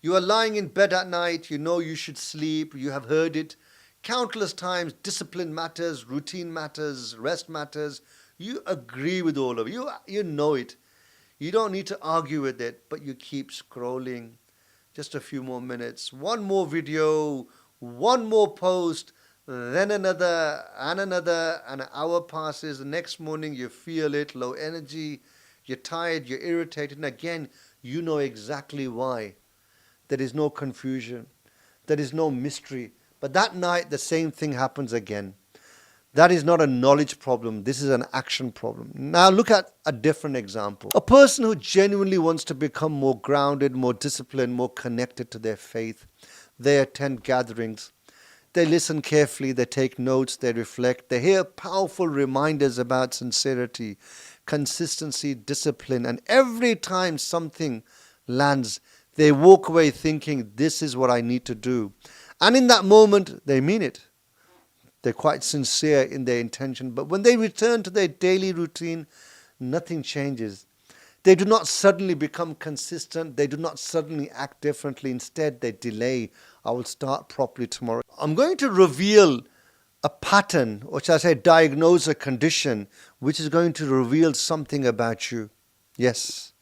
You are lying in bed at night, you know you should sleep, you have heard it countless times. Discipline matters, routine matters, rest matters. You agree with all of it. You know it. You don't need to argue with it, but you keep scrolling. Just a few more minutes, one more video, one more post, then another, and an hour passes. The next morning you feel it, low energy, you're tired, you're irritated, and again, you know exactly why. There is no confusion, there is no mystery. But that night, the same thing happens again. That is not a knowledge problem. This is an action problem. Now look at a different example. A person who genuinely wants to become more grounded, more disciplined, more connected to their faith. They attend gatherings. They listen carefully. They take notes. They reflect. They hear powerful reminders about sincerity, consistency, discipline. And every time something lands, they walk away thinking, this is what I need to do. And in that moment, they mean it. They're quite sincere in their intention. But when they return to their daily routine, nothing changes. They do not suddenly become consistent. They do not suddenly act differently. Instead, they delay. I will start properly tomorrow. I'm going to reveal a pattern, or shall I say diagnose a condition, which is going to reveal something about you. Yes,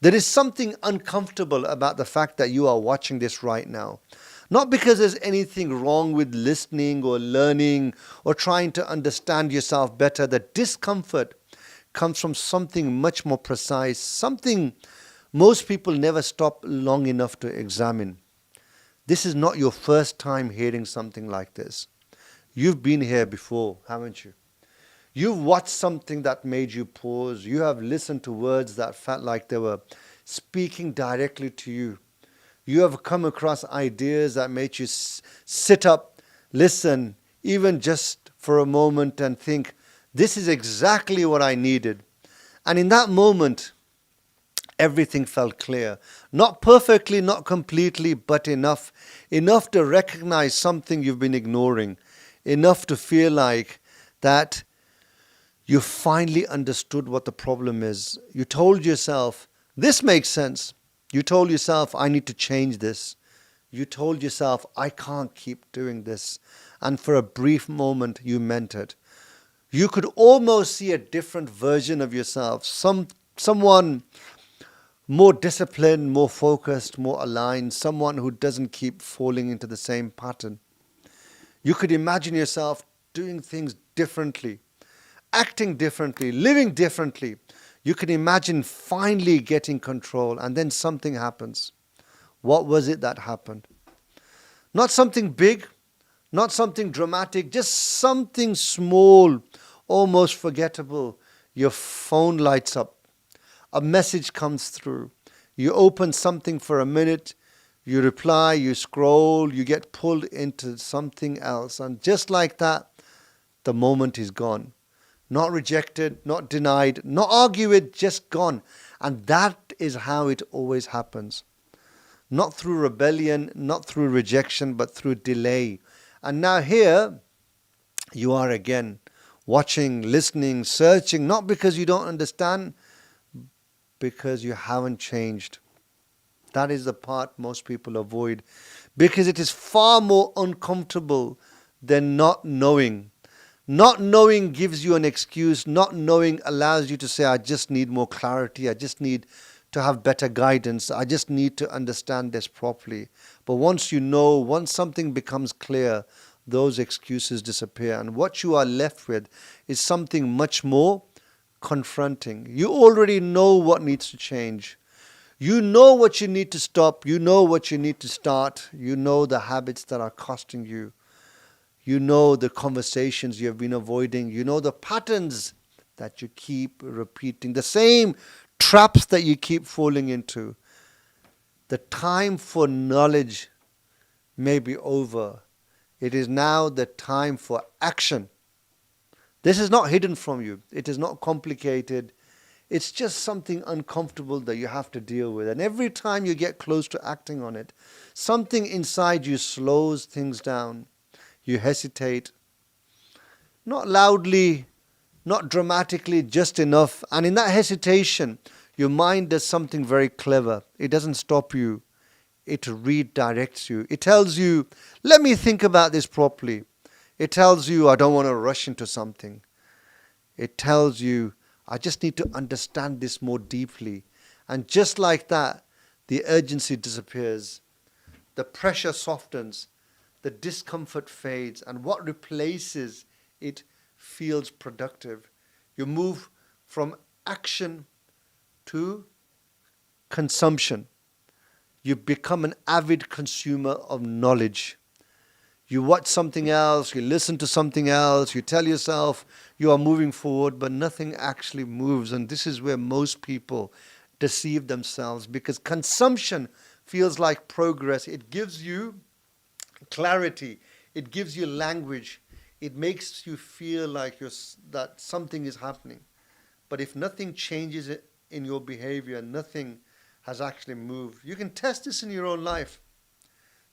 there is something uncomfortable about the fact that you are watching this right now. Not because there's anything wrong with listening or learning or trying to understand yourself better. The discomfort comes from something much more precise, something most people never stop long enough to examine. This is not your first time hearing something like this. You've been here before, haven't you? You've watched something that made you pause. You have listened to words that felt like they were speaking directly to you. You have come across ideas that made you sit up, listen, even just for a moment and think, this is exactly what I needed. And in that moment, everything felt clear. Not perfectly, not completely, but enough. Enough to recognize something you've been ignoring. Enough to feel like that you finally understood what the problem is. You told yourself, this makes sense. You told yourself, I need to change this. You told yourself, I can't keep doing this. And for a brief moment, you meant it. You could almost see a different version of yourself. Someone more disciplined, more focused, more aligned. Someone who doesn't keep falling into the same pattern. You could imagine yourself doing things differently, acting differently, living differently. You can imagine finally getting control, and then something happens. What was it that happened? Not something big, not something dramatic, just something small, almost forgettable. Your phone lights up. A message comes through. You open something for a minute, you reply, you scroll, you get pulled into something else. And just like that, the moment is gone. Not rejected, not denied, not argued, just gone. And that is how it always happens. Not through rebellion, not through rejection, but through delay. And now here you are again, watching, listening, searching, not because you don't understand, because you haven't changed. That is the part most people avoid, because it is far more uncomfortable than not knowing. Not knowing gives you an excuse. Not knowing allows you to say, I just need more clarity. I just need to have better guidance. I just need to understand this properly. But once you know, once something becomes clear, those excuses disappear. And what you are left with is something much more confronting. You already know what needs to change. You know what you need to stop. You know what you need to start. You know the habits that are costing you. You know the conversations you have been avoiding. You know the patterns that you keep repeating. The same traps that you keep falling into. The time for knowledge may be over. It is now the time for action. This is not hidden from you. It is not complicated. It's just something uncomfortable that you have to deal with. And every time you get close to acting on it, something inside you slows things down. You hesitate, not loudly, not dramatically, just enough. And in that hesitation, your mind does something very clever. It doesn't stop you. it redirects you. It tells you, let me think about this properly. It tells you, I don't want to rush into something. It tells you, I just need to understand this more deeply. And just like that, the urgency disappears, the pressure softens, the discomfort fades, and what replaces it feels productive. You move from action to consumption. You become an avid consumer of knowledge. You watch something else, you listen to something else, you tell yourself you are moving forward, but nothing actually moves. And this is where most people deceive themselves, because consumption feels like progress. It gives you clarity, it gives you language, it makes you feel like that something is happening. But if nothing changes in your behavior, nothing has actually moved. You can test this in your own life.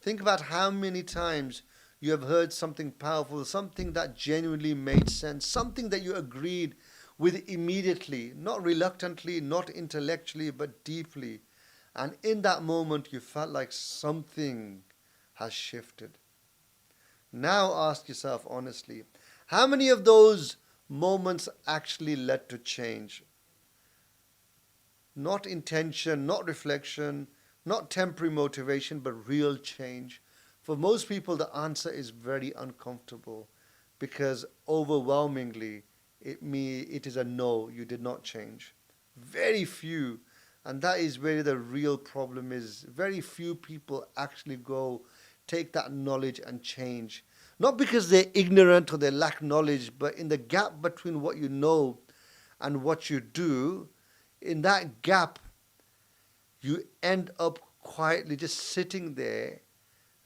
Think about how many times you have heard something powerful, something that genuinely made sense, something that you agreed with immediately, not reluctantly, not intellectually, but deeply. And in that moment, you felt like something has shifted. Now ask yourself honestly, how many of those moments actually led to change? Not intention, not reflection, not temporary motivation, but real change. For most people, the answer is very uncomfortable, because overwhelmingly it is a no, you did not change. Very few, and that is where the real problem is. Very few people actually go take that knowledge and change. Not because they're ignorant or they lack knowledge, but in the gap between what you know and what you do, in that gap, you end up quietly just sitting there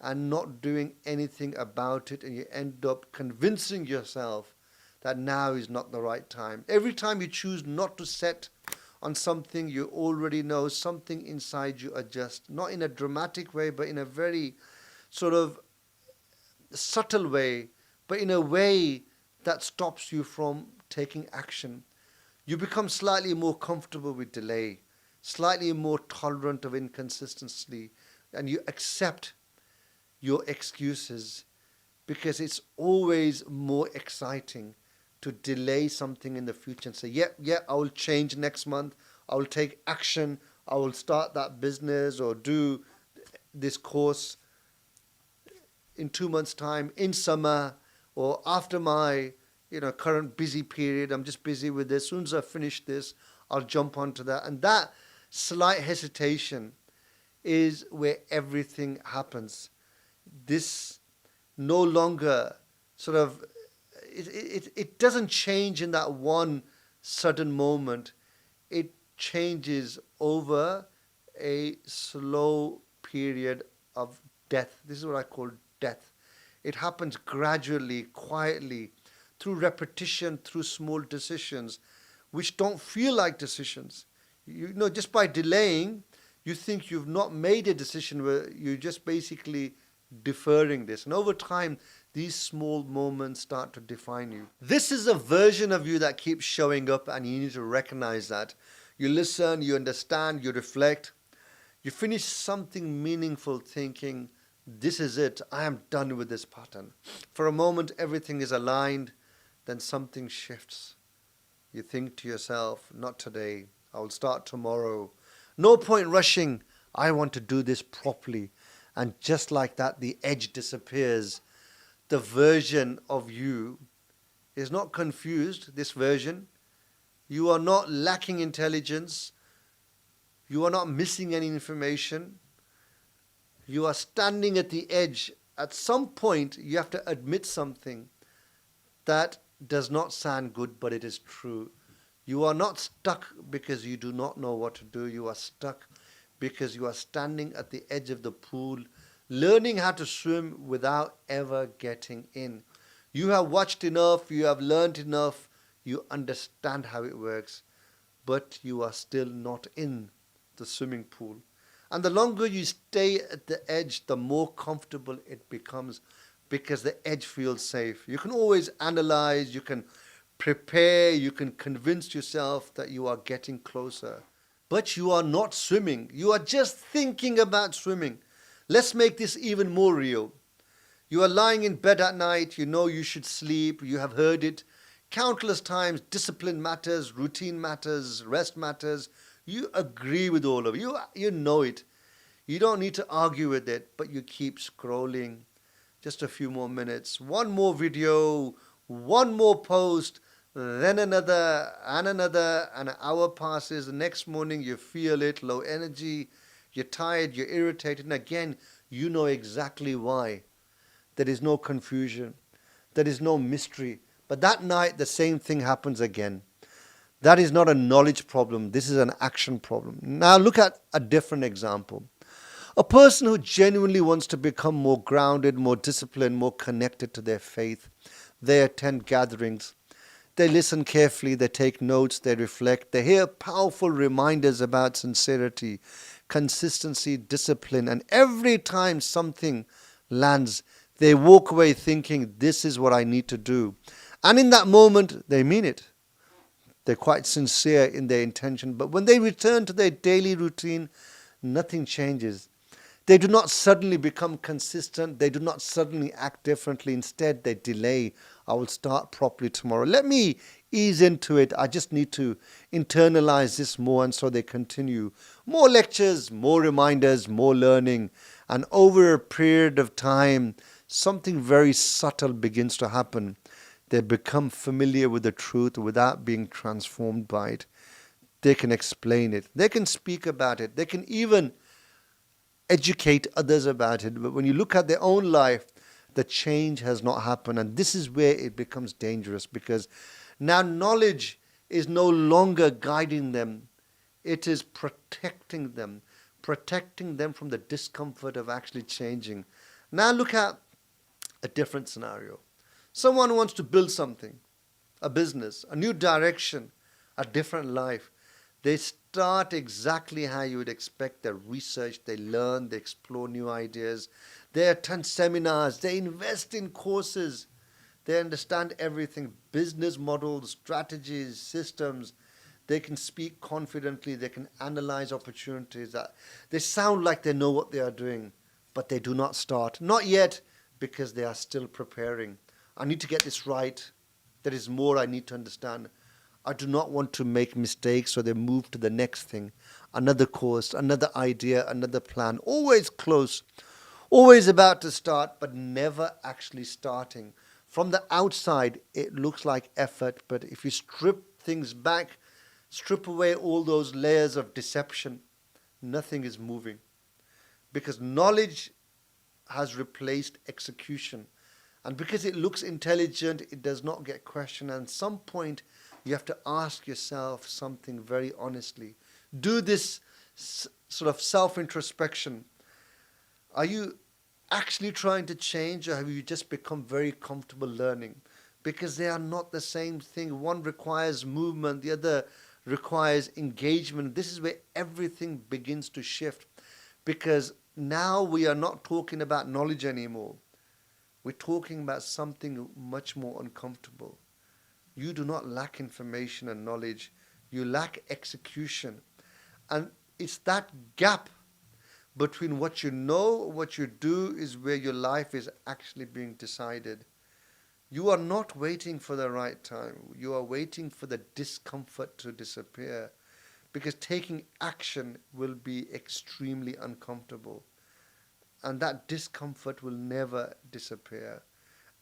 and not doing anything about it, and you end up convincing yourself that now is not the right time. Every time you choose not to set on something, you already know something inside you adjusts, not in a dramatic way, but in a very sort of subtle way, but in a way that stops you from taking action. You become slightly more comfortable with delay, slightly more tolerant of inconsistency, and you accept your excuses, because it's always more exciting to delay something in the future and say, yeah, I will change next month, I will take action, I will start that business or do this course in 2 months' time, in summer, or after my current busy period. I'm just busy with this. As soon as I finish this, I'll jump onto that. And that slight hesitation is where everything happens. This no longer sort of, it doesn't change in that one sudden moment. It changes over a slow period of death. This is what I call death. It happens gradually, quietly, through repetition, through small decisions, which don't feel like decisions. Just by delaying, you think you've not made a decision, where you're just basically deferring this. And over time, these small moments start to define you. This is a version of you that keeps showing up, and you need to recognize that. You listen, you understand, you reflect. You finish something meaningful thinking, this is it, I am done with this pattern. For a moment, everything is aligned, then something shifts. You think to yourself, not today, I will start tomorrow. No point rushing, I want to do this properly. And just like that, the edge disappears. The version of you is not confused, this version. You are not lacking intelligence. You are not missing any information. You are standing at the edge. At some point, you have to admit something that does not sound good, but it is true. You are not stuck because you do not know what to do. You are stuck because you are standing at the edge of the pool, learning how to swim without ever getting in. You have watched enough, you have learned enough, you understand how it works, but you are still not in the swimming pool. And the longer you stay at the edge, the more comfortable it becomes, because the edge feels safe. You can always analyze, you can prepare, you can convince yourself that you are getting closer. But you are not swimming. You are just thinking about swimming. Let's make this even more real. You are lying in bed at night, you know you should sleep, you have heard it countless times. Discipline matters, routine matters, rest matters. You agree with all of it. You know it. You don't need to argue with it, but you keep scrolling. Just a few more minutes, one more video, one more post, then another, and another. An hour passes. The next morning, you feel it, low energy, you're tired, you're irritated, and again, you know exactly why. There is no confusion, there is no mystery. But that night, the same thing happens again. That is not a knowledge problem, this is an action problem. Now, look at a different example. A person who genuinely wants to become more grounded, more disciplined, more connected to their faith. They attend gatherings. They listen carefully, they take notes, they reflect, they hear powerful reminders about sincerity, consistency, discipline, and every time something lands, they walk away thinking, this is what I need to do. And in that moment, they mean it. They're quite sincere in their intention. But when they return to their daily routine, nothing changes. They do not suddenly become consistent. They do not suddenly act differently. Instead, they delay. I will start properly tomorrow. Let me ease into it. I just need to internalize this more. And so they continue. More lectures, more reminders, more learning. And over a period of time, something very subtle begins to happen. They become familiar with the truth without being transformed by it. They can explain it. They can speak about it. They can even educate others about it. But when you look at their own life, the change has not happened. And this is where it becomes dangerous, because now knowledge is no longer guiding them. It is protecting them from the discomfort of actually changing. Now look at a different scenario. Someone wants to build something, a business, a new direction, a different life. They start exactly how you would expect. They research, they learn, they explore new ideas, they attend seminars, they invest in courses, they understand everything, business models, strategies, systems. They can speak confidently, they can analyze opportunities. They sound like they know what they are doing, but they do not start. Not yet, because they are still preparing. I need to get this right. There is more I need to understand. I do not want to make mistakes, so they move to the next thing. Another course, another idea, another plan. Always close, always about to start, but never actually starting. From the outside, it looks like effort, but if you strip things back, strip away all those layers of deception, nothing is moving. Because knowledge has replaced execution. And because it looks intelligent, it does not get questioned. And at some point, you have to ask yourself something very honestly. Do this sort of self-introspection. Are you actually trying to change, or have you just become very comfortable learning? Because they are not the same thing. One requires movement, the other requires engagement. This is where everything begins to shift. Because now we are not talking about knowledge anymore. We're talking about something much more uncomfortable. You do not lack information and knowledge. You lack execution. And it's that gap between what you know, what you do, is where your life is actually being decided. You are not waiting for the right time. You are waiting for the discomfort to disappear. Because taking action will be extremely uncomfortable. And that discomfort will never disappear.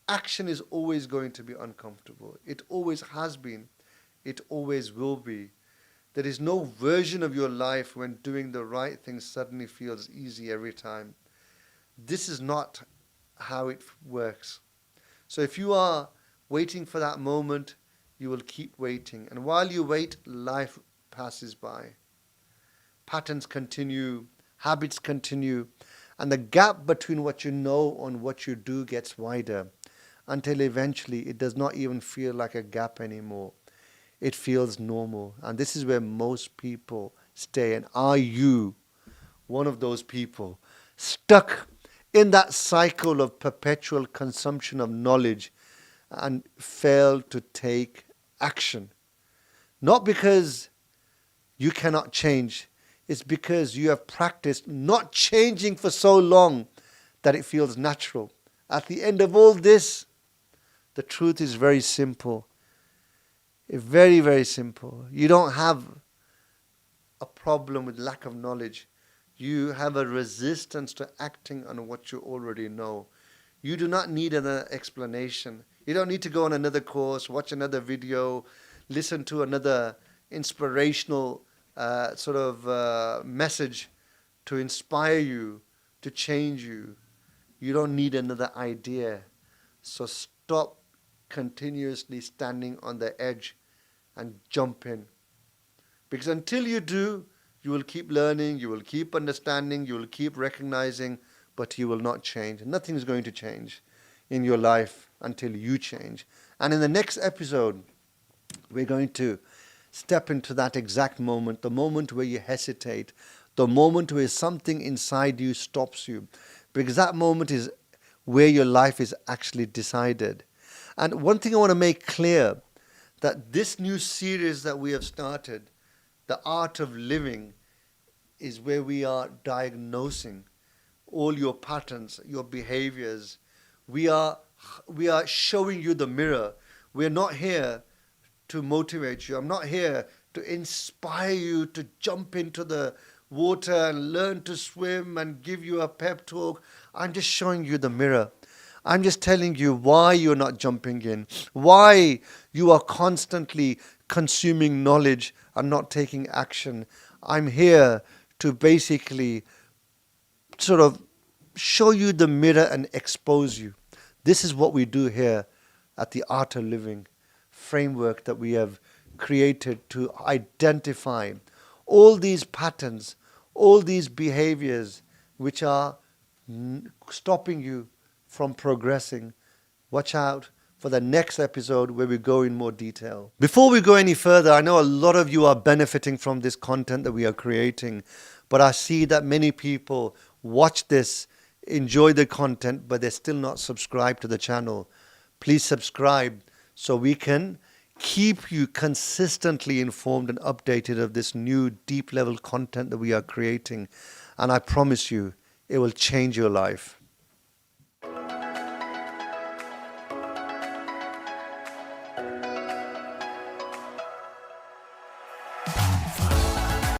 Action is always going to be uncomfortable. It always has been. It always will be. There is no version of your life when doing the right thing suddenly feels easy every time. This is not how it works. So if you are waiting for that moment, you will keep waiting. And while you wait, life passes by. Patterns continue, habits continue, and the gap between what you know and what you do gets wider, until eventually it does not even feel like a gap anymore. It feels normal. And this is where most people stay. And are you one of those people stuck in that cycle of perpetual consumption of knowledge and fail to take action? Not because you cannot change. It's because you have practiced not changing for so long that it feels natural. At the end of all this, the truth is very simple. It's very, very simple. You don't have a problem with lack of knowledge. You have a resistance to acting on what you already know. You do not need an explanation. You don't need to go on another course, watch another video, listen to another inspirational message to inspire you, to change you. You don't need another idea. So stop continuously standing on the edge and jump in. Because until you do, you will keep learning, you will keep understanding, you will keep recognizing, but you will not change. Nothing is going to change in your life until you change. And in the next episode, we're going to step into that exact moment, the moment where you hesitate, the moment where something inside you stops you. Because that moment is where your life is actually decided. And one thing I want to make clear, that this new series that we have started, The Art of Living, is where we are diagnosing all your patterns, your behaviors. We are showing you the mirror. We're not here to motivate you. I'm not here to inspire you to jump into the water and learn to swim and give you a pep talk. I'm just showing you the mirror. I'm just telling you why you're not jumping in, why you are constantly consuming knowledge and not taking action. I'm here to basically sort of show you the mirror and expose you. This is what we do here at the Art of Living framework that we have created to identify all these patterns, all these behaviors which are stopping you from progressing. Watch out for the next episode where we go in more detail. Before we go any further, I know a lot of you are benefiting from this content that we are creating, but I see that many people watch this, enjoy the content, but they're still not subscribed to the channel. Please subscribe so we can keep you consistently informed and updated of this new deep level content that we are creating. And I promise you, it will change your life.